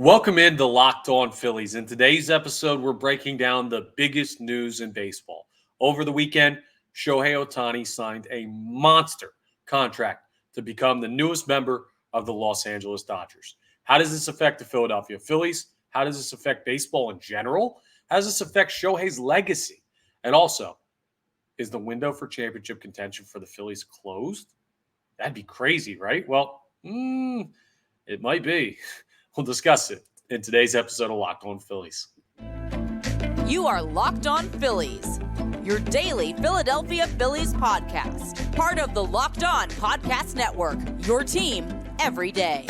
Welcome into Locked On Phillies. In today's episode, we're breaking down the biggest news in baseball. Over the weekend, Shohei Ohtani signed a monster contract to become the newest member of the Los Angeles Dodgers. How does this affect the Philadelphia Phillies? How does this affect baseball in general? How does this affect Shohei's legacy? And also, is the window for championship contention for the Phillies closed? That'd be crazy, right? Well, it might be. We'll discuss it in today's episode of Locked On Phillies. You are Locked On Phillies, your daily Philadelphia Phillies podcast. Part of the Locked On Podcast Network, your team every day.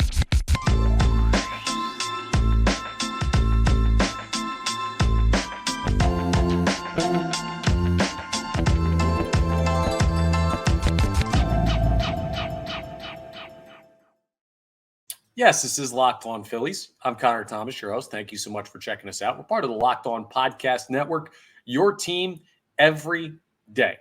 Yes, this is Locked On Phillies. I'm Connor Thomas, your host. Thank you so much for checking us out. We're part of the Locked On Podcast Network, your team every day.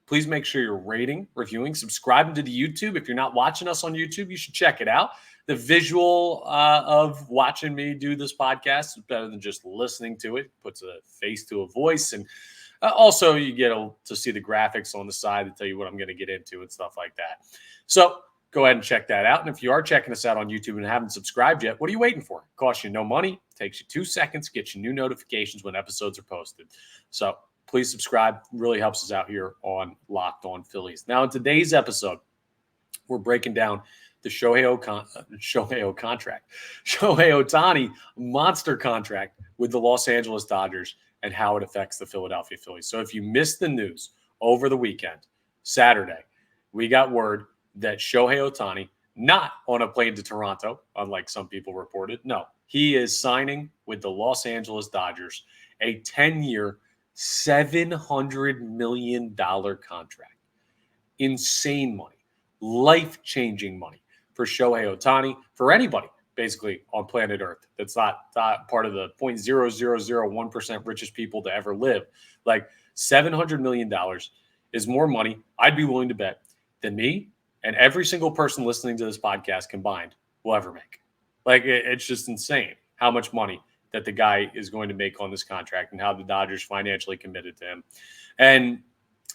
Please make sure you're rating, reviewing, subscribing to the YouTube. If you're not watching us on YouTube, you should check it out. The visual of watching me do this podcast is better than just listening to it. It puts a face to a voice. And also you get to see the graphics on the side to tell you what I'm going to get into and stuff like that. So go ahead and check that out. And if you are checking us out on YouTube and haven't subscribed yet, what are you waiting for? It costs you no money, takes you 2 seconds, gets you new notifications when episodes are posted. So please subscribe. It really helps us out here on Locked On Phillies. Now, in today's episode, we're breaking down the Shohei Ohtani monster contract with the Los Angeles Dodgers and how it affects the Philadelphia Phillies. So if you missed the news over the weekend, Saturday, we got word that Shohei Ohtani, not on a plane to Toronto, unlike some people reported. No, he is signing with the Los Angeles Dodgers a 10-year, $700 million contract. Insane money, life-changing money for Shohei Ohtani, for anybody, basically, on planet Earth that's not part of the 0.0001% richest people to ever live. Like, $700 million is more money, I'd be willing to bet, than me and every single person listening to this podcast combined will ever make. Like, it's just insane how much money that the guy is going to make on this contract and how the Dodgers financially committed to him. And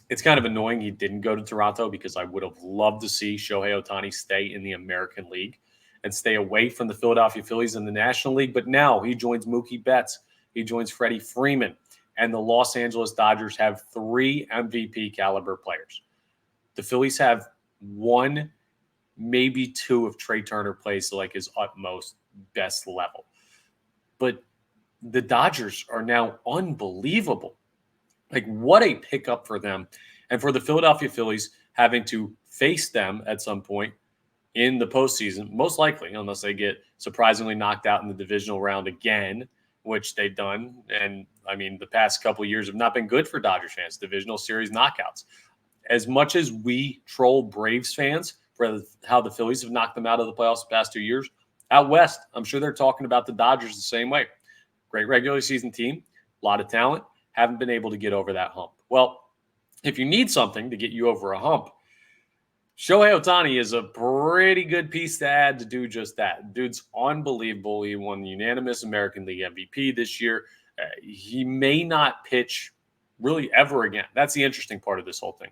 it's kind of annoying he didn't go to Toronto because I would have loved to see Shohei Ohtani stay in the American League and stay away from the Philadelphia Phillies in the National League. But now he joins Mookie Betts. He joins Freddie Freeman. And the Los Angeles Dodgers have 3 MVP caliber players. The Phillies have 1, maybe 2 if Trey Turner plays to like his utmost best level. But the Dodgers are now unbelievable. Like, what a pickup for them. And for the Philadelphia Phillies having to face them at some point in the postseason, most likely, unless they get surprisingly knocked out in the divisional round again, which they've done. And, I mean, the past couple of years have not been good for Dodgers fans, divisional series knockouts. As much as we troll Braves fans for how the Phillies have knocked them out of the playoffs the past 2 years, out west, I'm sure they're talking about the Dodgers the same way. Great regular season team, a lot of talent, haven't been able to get over that hump. Well, if you need something to get you over a hump, Shohei Ohtani is a pretty good piece to add to do just that. Dude's unbelievable. He won the unanimous American League MVP this year. He may not pitch really ever again. That's the interesting part of this whole thing.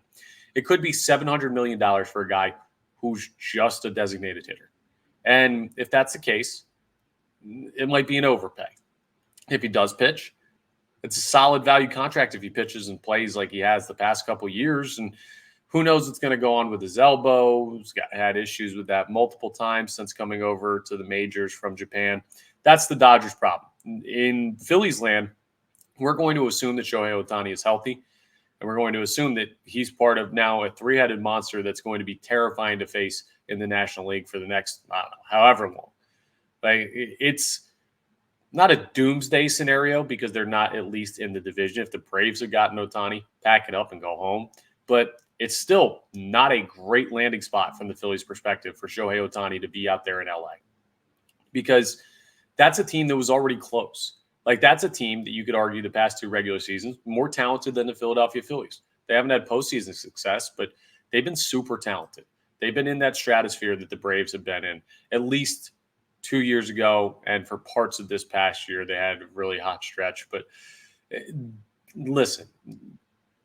It could be $700 million for a guy who's just a designated hitter. And if that's the case, it might be an overpay. If he does pitch, it's a solid value contract if he pitches and plays like he has the past couple of years. And who knows what's going to go on with his elbow. He's had issues with that multiple times since coming over to the majors from Japan. That's the Dodgers' problem. In Phillies land, we're going to assume that Shohei Ohtani is healthy, and we're going to assume that he's part of now a 3-headed monster that's going to be terrifying to face in the National League for the next, however long. Like, it's not a doomsday scenario because they're not at least in the division. If the Braves had gotten Ohtani, pack it up and go home. But it's still not a great landing spot from the Phillies' perspective for Shohei Ohtani to be out there in LA, because that's a team that was already close. Like, that's a team that you could argue the past 2 regular seasons more talented than the Philadelphia Phillies. They haven't had postseason success, but they've been super talented. They've been in that stratosphere that the Braves have been in, at least 2 years ago, and for parts of this past year, they had a really hot stretch. But listen,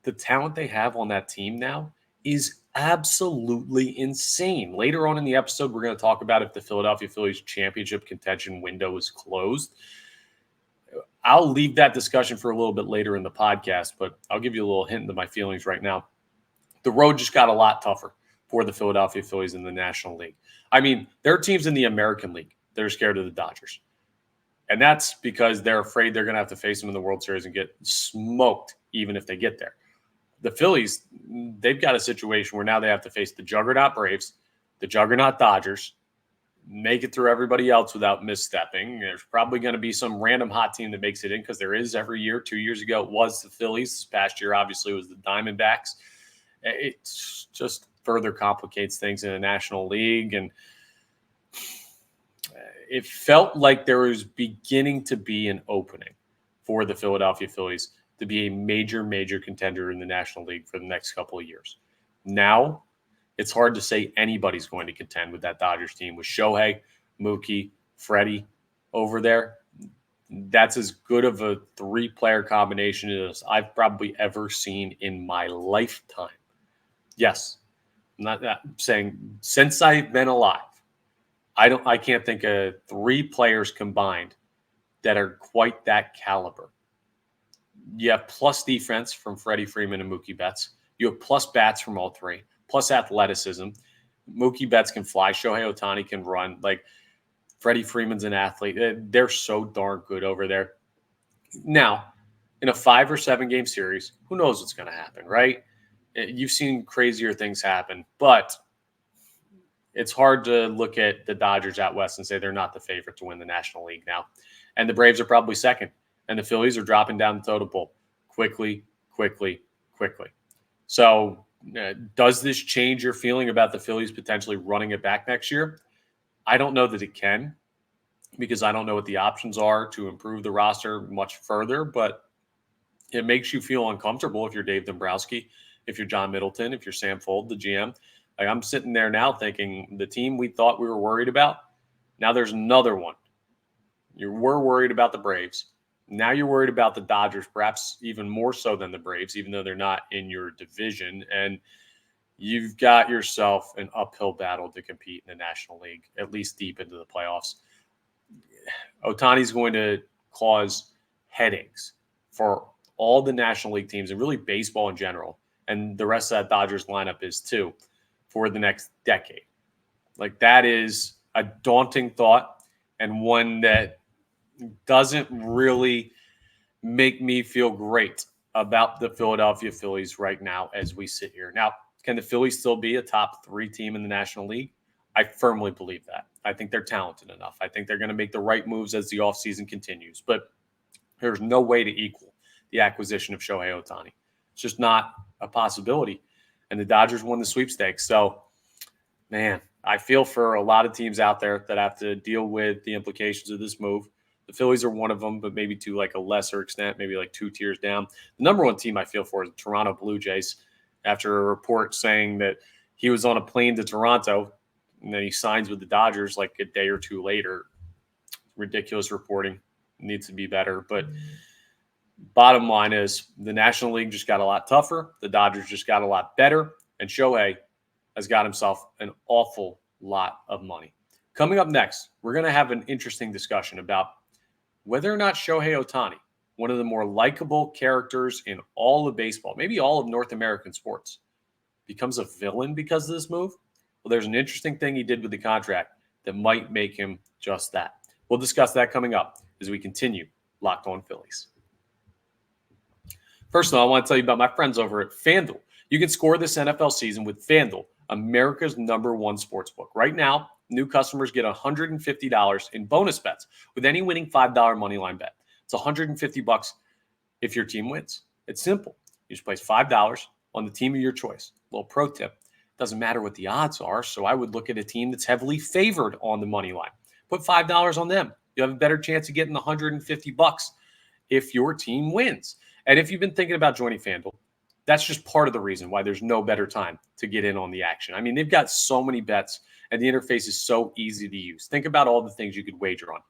the talent they have on that team now is absolutely insane. Later on in the episode, we're going to talk about if the Philadelphia Phillies championship contention window is closed. I'll leave that discussion for a little bit later in the podcast, but I'll give you a little hint into my feelings right now. The road just got a lot tougher for the Philadelphia Phillies in the National League. I mean, there are teams in the American League that are scared of the Dodgers. And that's because they're afraid they're going to have to face them in the World Series and get smoked even if they get there. The Phillies, they've got a situation where now they have to face the juggernaut Braves, the juggernaut Dodgers, make it through everybody else without misstepping. There's probably going to be some random hot team that makes it in because there is every year. 2 years ago, it was the Phillies. This past year, obviously, it was the Diamondbacks. It just further complicates things in the National League. And it felt like there was beginning to be an opening for the Philadelphia Phillies to be a major, major contender in the National League for the next couple of years. Now, it's hard to say anybody's going to contend with that Dodgers team with Shohei, Mookie, Freddie over there. That's as good of a three-player combination as I've probably ever seen in my lifetime. Yes, I'm not saying since I've been alive, I can't think of three players combined that are quite that caliber. You have plus defense from Freddie Freeman and Mookie Betts. You have plus bats from all three, plus athleticism. Mookie Betts can fly. Shohei Ohtani can run. Like, Freddie Freeman's an athlete. They're so darn good over there. Now, in a 5 or 7 game series, who knows what's going to happen, right? You've seen crazier things happen, but it's hard to look at the Dodgers out west and say they're not the favorite to win the National League now. And the Braves are probably second. And the Phillies are dropping down the totem pole quickly. So does this change your feeling about the Phillies potentially running it back next year? I don't know that it can, because I don't know what the options are to improve the roster much further, but it makes you feel uncomfortable if you're Dave Dombrowski, if you're John Middleton, if you're Sam Fuld, the GM. Like, I'm sitting there now thinking the team we thought we were worried about, now there's another one. We're worried about the Braves. Now you're worried about the Dodgers, perhaps even more so than the Braves, even though they're not in your division. And you've got yourself an uphill battle to compete in the National League, at least deep into the playoffs. Ohtani's going to cause headaches for all the National League teams and really baseball in general. And the rest of that Dodgers lineup is too, for the next decade. Like, that is a daunting thought, and one that doesn't really make me feel great about the Philadelphia Phillies right now as we sit here. Now, can the Phillies still be a top 3 team in the National League? I firmly believe that. I think they're talented enough. I think they're going to make the right moves as the offseason continues. But there's no way to equal the acquisition of Shohei Ohtani. It's just not a possibility. And the Dodgers won the sweepstakes. So, man, I feel for a lot of teams out there that have to deal with the implications of this move. The Phillies are one of them, but maybe to like a lesser extent, maybe like 2 tiers down. The number one team I feel for is the Toronto Blue Jays, after a report saying that he was on a plane to Toronto and then he signs with the Dodgers like a day or 2 later. Ridiculous reporting. Needs to be better. But bottom line is the National League just got a lot tougher. The Dodgers just got a lot better. And Shohei has got himself an awful lot of money. Coming up next, we're going to have an interesting discussion about whether or not Shohei Ohtani, one of the more likable characters in all of baseball, maybe all of North American sports, becomes a villain because of this move. Well, there's an interesting thing he did with the contract that might make him just that. We'll discuss that coming up as we continue Locked On Phillies. First of all, I want to tell you about my friends over at FanDuel. You can score this NFL season with FanDuel, America's #1 sportsbook. Right now, new customers get $150 in bonus bets with any winning $5 moneyline bet. It's $150 if your team wins. It's simple. You just place $5 on the team of your choice. Little pro tip. Doesn't matter what the odds are, so I would look at a team that's heavily favored on the money line. Put $5 on them. You have a better chance of getting the $150 if your team wins. And if you've been thinking about joining FanDuel, that's just part of the reason why there's no better time to get in on the action. I mean, they've got so many bets And the interface is so easy to use. Think about all the things you could wager on: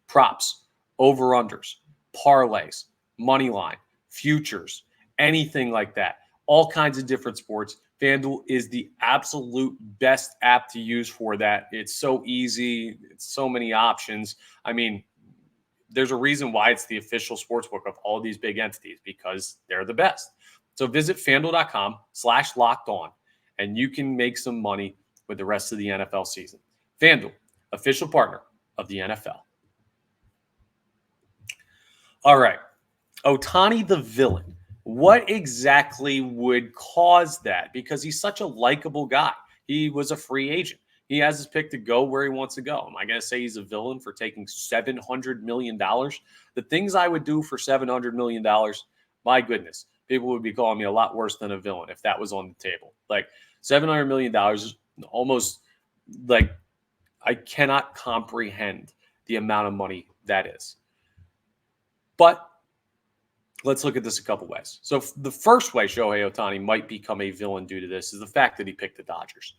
props, over-unders, parlays, money line, futures, anything like that. All kinds of different sports. FanDuel is the absolute best app to use for that. It's so easy. It's so many options. I mean, there's a reason why it's the official sportsbook of all these big entities, because they're the best. So visit FanDuel.com/lockedon, and you can make some money with the rest of the NFL season. FanDuel, official partner of the NFL. All right. Ohtani the villain. What exactly would cause that? Because he's such a likable guy. He was a free agent. He has his pick to go where he wants to go. Am I going to say he's a villain for taking $700 million? The things I would do for $700 million, my goodness, people would be calling me a lot worse than a villain if that was on the table. Like $700 million is almost like I cannot comprehend the amount of money that is. But let's look at this a couple ways. So the first way Shohei Ohtani might become a villain due to this is the fact that he picked the Dodgers.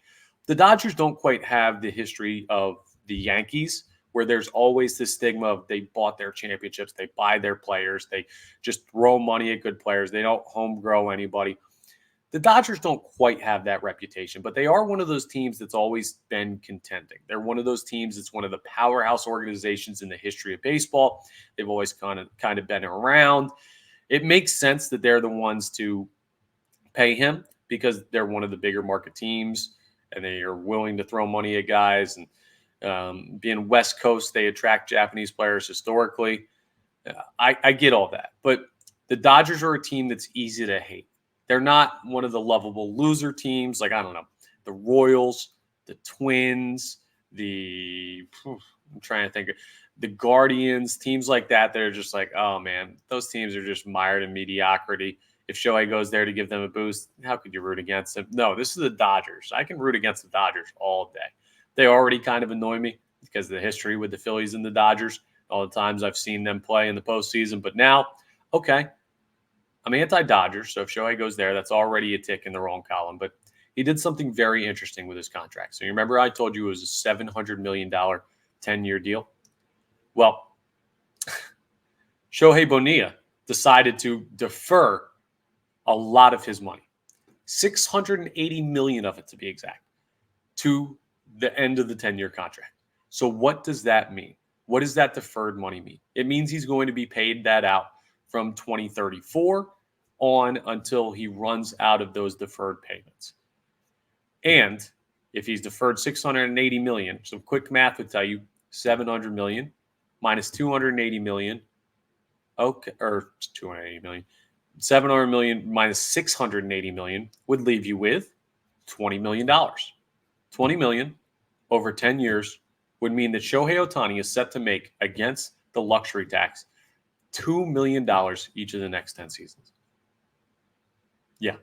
The Dodgers don't quite have the history of the Yankees, where there's always this stigma of they bought their championships, they buy their players, they just throw money at good players, they don't home grow anybody. The Dodgers don't quite have that reputation, but they are one of those teams that's always been contending. They're one of those teams that's one of the powerhouse organizations in the history of baseball. They've always kind of been around. It makes sense that they're the ones to pay him because they're one of the bigger market teams and they are willing to throw money at guys. And being West Coast, they attract Japanese players historically. I get all that. But the Dodgers are a team that's easy to hate. They're not one of the lovable loser teams like, I don't know, the Royals, the Twins, I'm trying to think, the Guardians, teams like that. They're just like, oh, man, those teams are just mired in mediocrity. If Shohei goes there to give them a boost, how could you root against him? No, this is the Dodgers. I can root against the Dodgers all day. They already kind of annoy me because of the history with the Phillies and the Dodgers, all the times I've seen them play in the postseason. But now, okay, I'm anti-Dodgers, so if Shohei goes there, that's already a tick in the wrong column. But he did something very interesting with his contract. So you remember I told you it was a $700 million 10-year deal? Well, Shohei Bonilla decided to defer a lot of his money, $680 million of it to be exact, to the end of the 10-year contract. So what does that mean? What does that deferred money mean? It means he's going to be paid that out from 2034 on until he runs out of those deferred payments. And if he's deferred $680 million, some quick math would tell you $700 million minus $280 million, okay, or $280 million, $700 million minus $680 million would leave you with $20 million. $20 million over 10 years would mean that Shohei Ohtani is set to make, against the luxury tax, $2 million each of the next 10 seasons. Yeah,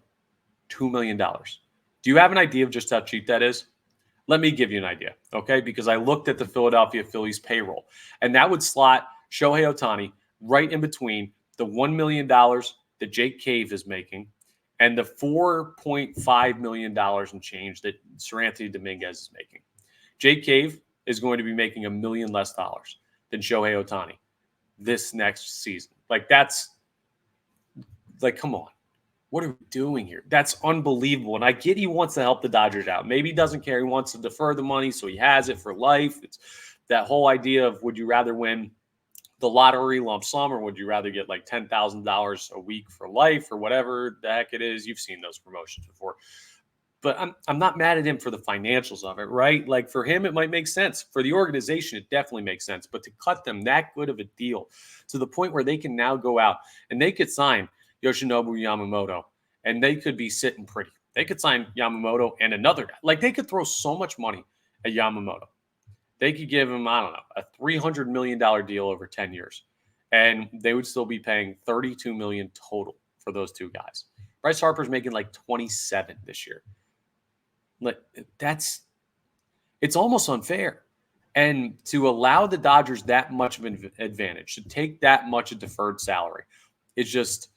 $2 million. Do you have an idea of just how cheap that is? Let me give you an idea, okay? Because I looked at the Philadelphia Phillies payroll, and that would slot Shohei Ohtani right in between the $1 million that Jake Cave is making and the $4.5 million in change that Seranthony Dominguez is making. Jake Cave is going to be making $1 million less dollars than Shohei Ohtani this next season. Like, that's like, come on. What are we doing here? That's unbelievable. And I get he wants to help the Dodgers out. Maybe he doesn't care. He wants to defer the money so he has it for life. It's that whole idea of, would you rather win the lottery lump sum or would you rather get like $10,000 a week for life or whatever the heck it is? You've seen those promotions before. But I'm not mad at him for the financials of it, right? Like, for him, it might make sense. For the organization, it definitely makes sense. But to cut them that good of a deal to the point where they can now go out and they could sign Yoshinobu Yamamoto, and they could be sitting pretty. They could sign Yamamoto and another guy. Like, they could throw so much money at Yamamoto. They could give him, I don't know, a $300 million deal over 10 years, and they would still be paying $32 million total for those two guys. Bryce Harper's making like 27 this year. Like, it's almost unfair. And to allow the Dodgers that much of an advantage, to take that much of deferred salary, it's just,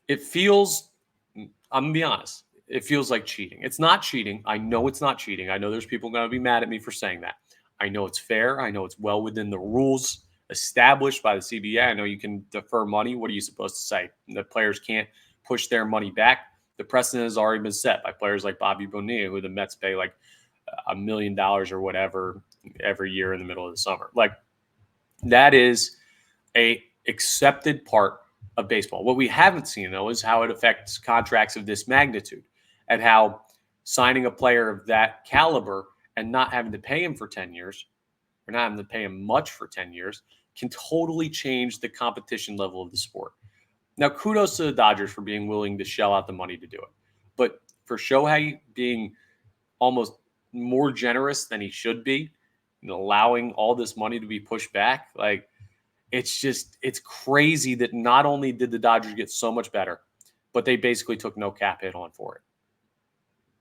it feels, I'm going to be honest, it feels like cheating. It's not cheating. I know it's not cheating. I know there's people going to be mad at me for saying that. I know it's fair. I know it's well within the rules established by the CBA. I know you can defer money. What are you supposed to say? The players can't push their money back. The precedent has already been set by players like Bobby Bonilla, who the Mets pay like $1 million or whatever every year in the middle of the summer. Like, that is a accepted part of baseball. What we haven't seen, though, is how it affects contracts of this magnitude, and how signing a player of that caliber and not having to pay him for 10 years, or not having to pay him much for 10 years, can totally change the competition level of the sport. Now, kudos to the Dodgers for being willing to shell out the money to do it. But for Shohei being almost more generous than he should be, and allowing all this money to be pushed back, like, it's crazy that not only did the Dodgers get so much better, but they basically took no cap hit on for it.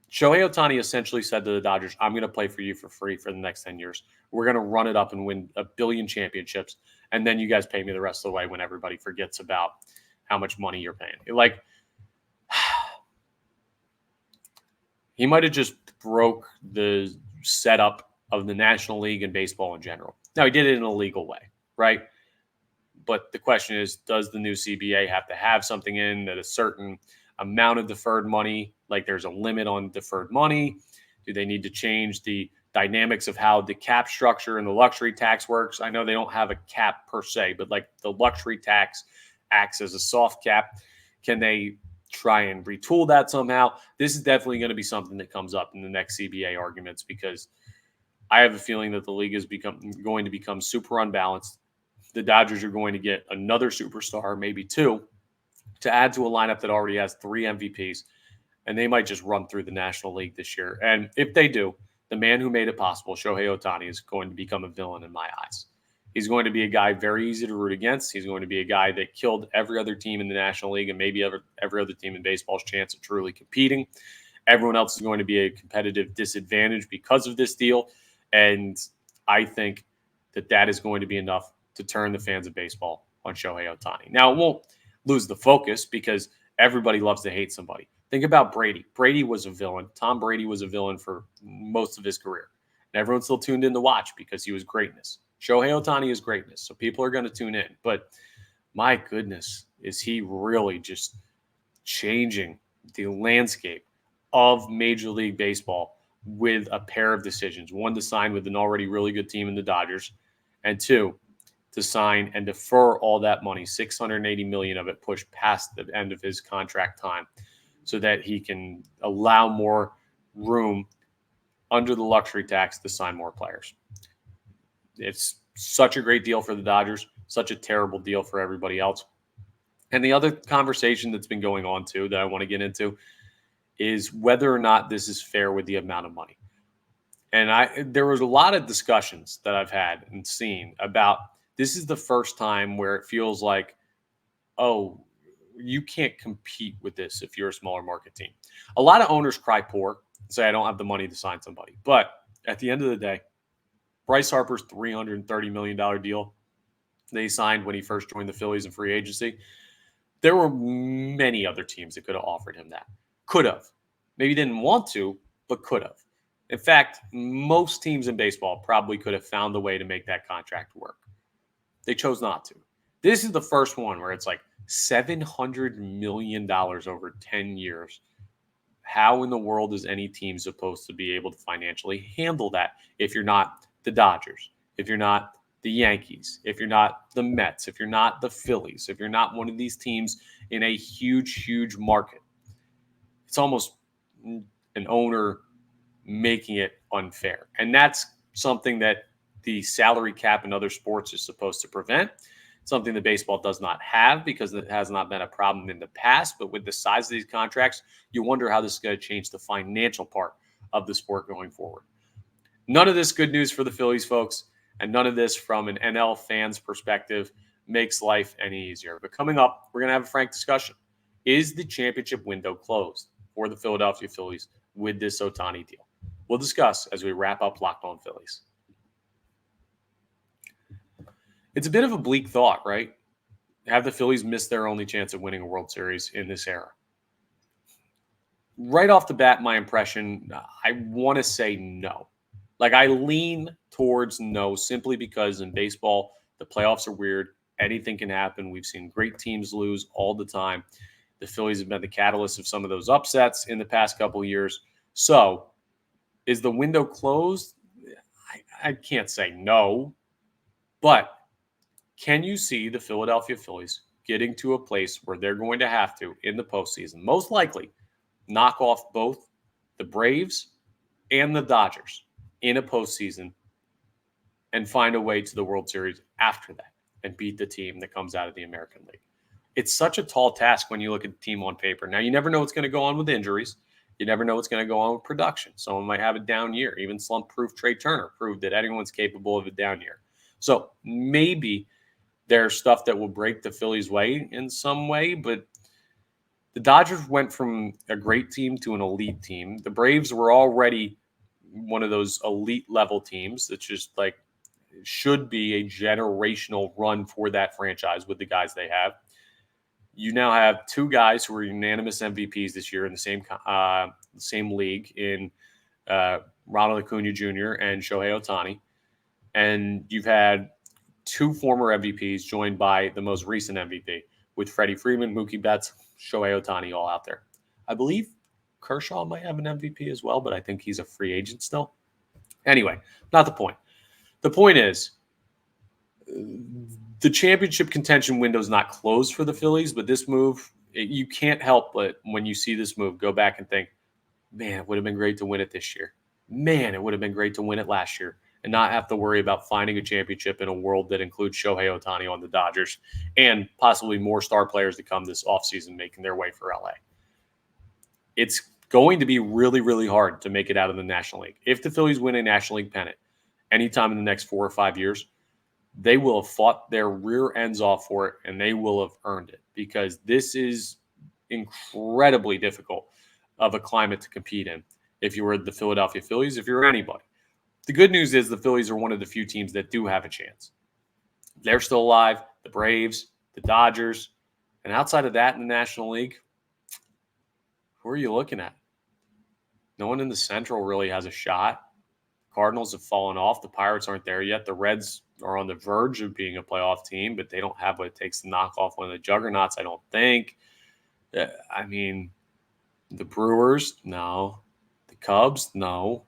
Shohei Ohtani essentially said to the Dodgers, I'm going to play for you for free for the next 10 years. We're going to run it up and win 1 billion championships. And then you guys pay me the rest of the way when everybody forgets about how much money you're paying. Like, he might have just broke the setup of the National League and baseball in general. Now, he did it in a legal way, right? But the question is, does the new CBA have to have something in that a certain amount of deferred money, like there's a limit on deferred money? Do they need to change the dynamics of how the cap structure and the luxury tax works? I know they don't have a cap per se, but like the luxury tax acts as a soft cap. Can they try and retool that somehow? This is definitely going to be something that comes up in the next CBA arguments, because I have a feeling that the league is going to become super unbalanced. The Dodgers are going to get another superstar, maybe two, to add to a lineup that already has 3 MVPs, and they might just run through the National League this year. And if they do, the man who made it possible, Shohei Ohtani, is going to become a villain in my eyes. He's going to be a guy very easy to root against. He's going to be a guy that killed every other team in the National League and maybe every other team in baseball's chance of truly competing. Everyone else is going to be a competitive disadvantage because of this deal. And I think that is going to be enough to turn the fans of baseball on Shohei Ohtani. Now, it won't lose the focus, because everybody loves to hate somebody. Think about Brady. Brady was a villain. Tom Brady was a villain for most of his career. And everyone still tuned in to watch because he was greatness. Shohei Ohtani is greatness, so people are going to tune in. But my goodness, is he really just changing the landscape of Major League Baseball with a pair of decisions. One, to sign with an already really good team in the Dodgers, and two, to sign and defer all that money, $680 million of it, pushed past the end of his contract time, so that he can allow more room under the luxury tax to sign more players. It's such a great deal for the Dodgers, such a terrible deal for everybody else. And the other conversation that's been going on too, that I want to get into, is whether or not this is fair with the amount of money. And there was a lot of discussions that I've had and seen about, this is the first time where it feels like, oh, you can't compete with this if you're a smaller market team. A lot of owners cry poor and say, I don't have the money to sign somebody. But at the end of the day, Bryce Harper's $330 million deal that he signed when he first joined the Phillies in free agency, there were many other teams that could have offered him that. Could have. Maybe didn't want to, but could have. In fact, most teams in baseball probably could have found a way to make that contract work. They chose not to. This is the first one where it's like $700 million over 10 years. How in the world is any team supposed to be able to financially handle that if you're not the Dodgers, if you're not the Yankees, if you're not the Mets, if you're not the Phillies, if you're not one of these teams in a huge, huge market? It's almost an owner making it unfair. And that's something that the salary cap in other sports is supposed to prevent. Something that baseball does not have, because it has not been a problem in the past. But with the size of these contracts, you wonder how this is going to change the financial part of the sport going forward. None of this good news for the Phillies, folks, and none of this from an NL fan's perspective makes life any easier. But coming up, we're going to have a frank discussion. Is the championship window closed for the Philadelphia Phillies with this Ohtani deal? We'll discuss as we wrap up Locked On Phillies. It's a bit of a bleak thought, right? Have the Phillies missed their only chance of winning a World Series in this era? right off the bat, my impression, I want to say no. Like, I lean towards no simply because in baseball, the playoffs are weird. Anything can happen. We've seen great teams lose all the time. The Phillies have been the catalyst of some of those upsets in the past couple of years. So, is the window closed? I can't say no. But can you see the Philadelphia Phillies getting to a place where they're going to have to, in the postseason, most likely, knock off both the Braves and the Dodgers in a postseason and find a way to the World Series after that and beat the team that comes out of the American League? It's such a tall task when you look at the team on paper. Now, you never know what's going to go on with injuries. You never know what's going to go on with production. Someone might have a down year. Even slump-proof Trey Turner proved that anyone's capable of a down year. So maybe there's stuff that will break the Phillies' way in some way, but the Dodgers went from a great team to an elite team. The Braves were already one of those elite level teams that just like should be a generational run for that franchise with the guys they have. You now have two guys who are unanimous MVPs this year in the same league in Ronald Acuna Jr. and Shohei Ohtani. And you've had two former MVPs joined by the most recent MVP with Freddie Freeman, Mookie Betts, Shohei Ohtani all out there. I believe Kershaw might have an MVP as well, but I think he's a free agent still. Anyway, not the point. The point is the championship contention window is not closed for the Phillies, but this move, you can't help but when you see this move, go back and think, man, it would have been great to win it this year. Man, it would have been great to win it last year and not have to worry about finding a championship in a world that includes Shohei Ohtani on the Dodgers and possibly more star players to come this offseason making their way for LA. It's going to be really, really hard to make it out of the National League. If the Phillies win a National League pennant anytime in the next 4 or 5 years, they will have fought their rear ends off for it, and they will have earned it because this is incredibly difficult of a climate to compete in if you were the Philadelphia Phillies, if you're anybody. The good news is the Phillies are one of the few teams that do have a chance. They're still alive, the Braves, the Dodgers, and outside of that in the National League, who are you looking at? No one in the Central really has a shot. Cardinals have fallen off. The Pirates aren't there yet. The Reds are on the verge of being a playoff team, but they don't have what it takes to knock off one of the juggernauts, I don't think. I mean, the Brewers, no. The Cubs, no.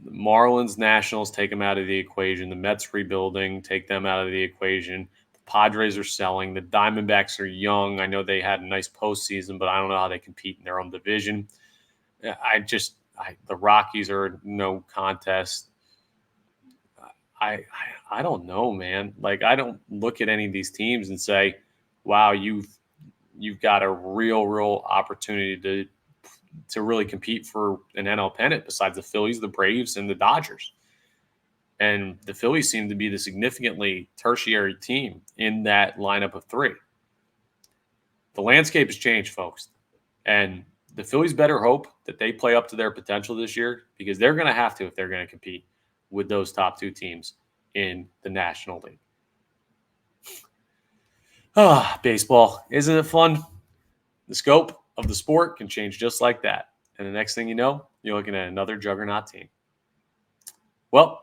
The Marlins, Nationals, take them out of the equation. The Mets rebuilding, take them out of the equation. The Padres are selling. The Diamondbacks are young. I know they had a nice postseason, but I don't know how they compete in their own division. The Rockies are no contest. I don't know, man. Like, I don't look at any of these teams and say, wow, you've got a real opportunity to really compete for an NL pennant besides the Phillies, the Braves, and the Dodgers. And the Phillies seem to be the significantly tertiary team in that lineup of three. The landscape has changed, folks. And the Phillies better hope that they play up to their potential this year because they're going to have to if they're going to compete with those top two teams in the National League. Baseball. Isn't it fun? The scope of the sport can change just like that. And the next thing you know, you're looking at another juggernaut team. Well,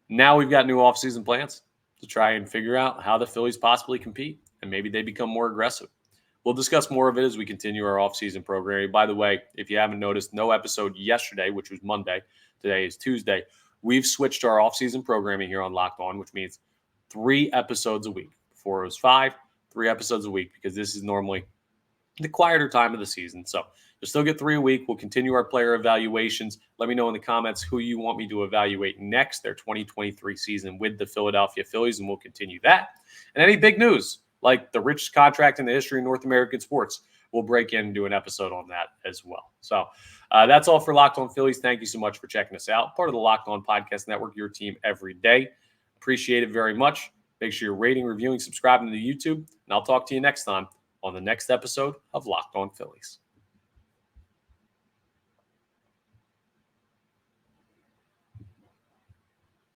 now we've got new offseason plans to try and figure out how the Phillies possibly compete, and maybe they become more aggressive. We'll discuss more of it as we continue our offseason programming. By the way, if you haven't noticed, no episode yesterday, which was Monday. Today is Tuesday. We've switched our offseason programming here on Locked On, which means 3 episodes a week. Before it was 5, 3 episodes a week because this is normally the quieter time of the season. So you'll still get 3 a week. We'll continue our player evaluations. Let me know in the comments who you want me to evaluate next, their 2023 season with the Philadelphia Phillies, and we'll continue that. And any big news, like the richest contract in the history of North American sports, we'll break in and do an episode on that as well. So that's all for Locked On Phillies. Thank you so much for checking us out. Part of the Locked On Podcast Network, your team every day. Appreciate it very much. Make sure you're rating, reviewing, subscribing to the YouTube, and I'll talk to you next time on the next episode of Locked On Phillies.